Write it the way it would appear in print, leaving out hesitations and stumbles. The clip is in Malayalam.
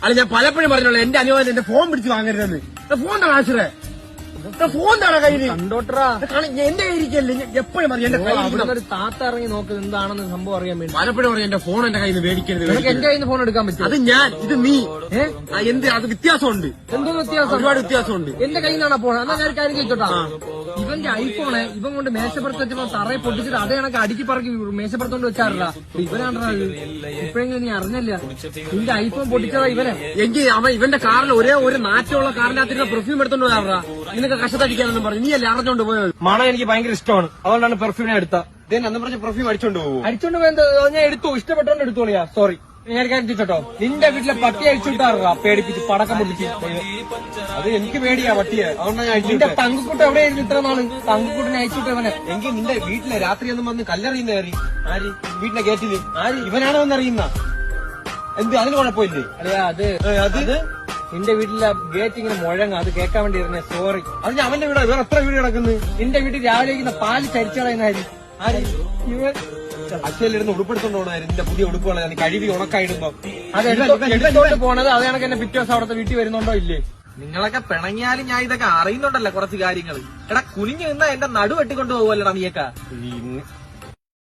അല്ല ഞാൻ പലപ്പോഴും പറഞ്ഞോളൂ എന്റെ അനുവാദം എന്റെ ഫോൺ പിടിച്ച് വാങ്ങരുതെന്ന്. ഫോൺ താ ആശ്രയ ഫോൺ താണ കയ്യിൽ കണ്ടോട്ടറാ എന്റെ കയ്യിരിക്കല്ലേ എപ്പോഴും പറയും എന്റെ കയ്യിൽ ഒരു താത്ത ഇറങ്ങി നോക്കുന്നത് എന്താണെന്ന് സംഭവം അറിയാൻ വേണ്ടി. പലപ്പോഴും പറയും എന്റെ ഫോൺ എന്റെ കയ്യിൽ നിന്ന് മേടിക്കരുത്. എന്റെ കയ്യിൽ നിന്ന് ഫോൺ എടുക്കാൻ പറ്റും. അത് ഞാൻ ഇത് നീ എന്ത് അത് വ്യത്യാസമുണ്ട്. എന്തോ വ്യത്യാസം? ഒരുപാട് വ്യത്യാസമുണ്ട്. എന്റെ കയ്യിൽ നിന്നാണ് ഫോൺ. എന്നാ ഞാൻ കാര്യം ചോദിച്ചോട്ടാ, ഇവന്റെ ഐഫോണ് ഇവൻ കൊണ്ട് മേശപ്പുറത്ത് വെച്ചപ്പോ തറയെ പൊട്ടിച്ചിട്ട് അതേ കണക്ക് അടുക്കി പറക്കി മേശപ്പുറത്തോണ്ട് വെച്ചാറില്ല. ഇവനാണ്ടാ ഇപ്പഴെങ്കിലും നീ അറിഞ്ഞല്ല നിന്റെ ഐഫോൺ പൊട്ടിച്ചതാ ഇവനെ. എങ്കിൽ അവൻ ഇവന്റെ കാറിൽ ഒരേ ഒരു നാറ്റമുള്ള കാറിനകത്തിരുന്ന പെർഫ്യൂം എടുത്തോണ്ട് പോയാറാ. നിനക്ക് കഷത്തടിക്കാനൊന്നും പറഞ്ഞു നീ അല്ലേ അറിഞ്ഞോണ്ട് പോയത്. മണം എനിക്ക് ഭയങ്കര ഇഷ്ടമാണ്, അതുകൊണ്ടാണ് പെർഫ്യൂമിനെ എടുത്ത. അന്ന് പറഞ്ഞ പെർഫ്യൂം അടിച്ചോണ്ട് പോകും. അടിച്ചോണ്ട് പോയത് ഞാൻ എടുത്തു, ഇഷ്ടപ്പെട്ടോണ്ട് എടുത്തോളിയാ. സോറി ഞാൻ ചോദിച്ചോട്ടോ, നിന്റെ വീട്ടിലെ പട്ടി അഴിച്ചുവിട്ടാറാ പേടിപ്പിച്ച് പടക്കം പൊട്ടിച്ച്. അത് എനിക്ക് പേടിയാ പട്ടിയെ, അതുകൊണ്ടാണ് ഞാൻ നിന്റെ തങ്കുക്കുട്ട് എവിടെയായിരുന്നു ഇത്ര നാള്? തങ്കുക്കുട്ടിനെ അയച്ചുവിട്ട് ഇവനെ. എങ്കിൽ നിന്റെ വീട്ടിലെ രാത്രി ഒന്നും വന്ന് കല്ലെറിയുന്ന കയറി ആര് വീട്ടിലെ ഗേറ്റില് ആര് ഇവനാണോ എന്നറിയുന്ന എന്ത് അതിന് കുഴപ്പമില്ലേ? അല്ലയാ അത് നിന്റെ വീട്ടിലെ ഗേറ്റ് ഇങ്ങനെ മുഴങ്ങ, അത് കേൾക്കാൻ വേണ്ടി ഇരുന്നേ. സോറി. അത് ഞാൻ അവന്റെ വീടാ. വേറെ എത്ര വീട് കിടക്കുന്നു? നിന്റെ വീട്ടിൽ രാവിലെ ഇരിക്കുന്ന പാല് ചരിച്ചളയുന്നായിരുന്നു ആര് ഇവൻ അച്ഛയിലിരുന്ന് ഉടുപ്പെടുത്തോണ്ട് പോകണമായിരുന്നു. നിന്റെ പുതിയ ഉടുപ്പുകളാണ് കഴുകി ഉണക്കായിടുമ്പോ അത് എടുത്തോണ്ട് പോണത്. അത് കണക്ക് എന്നെ പിറ്റേ ദിവസം അവിടുത്തെ വീട്ടിൽ വരുന്നുണ്ടോ ഇല്ലേ? നിങ്ങളൊക്കെ പിണങ്ങിയാലും ഞാൻ ഇതൊക്കെ അറിയുന്നുണ്ടല്ലോ കുറച്ച് കാര്യങ്ങൾ. എടാ കുനിഞ്ഞു നിന്നാ എന്റെ നടു വെട്ടിക്കൊണ്ടു പോകുമല്ലോടാ നീയൊക്കെ.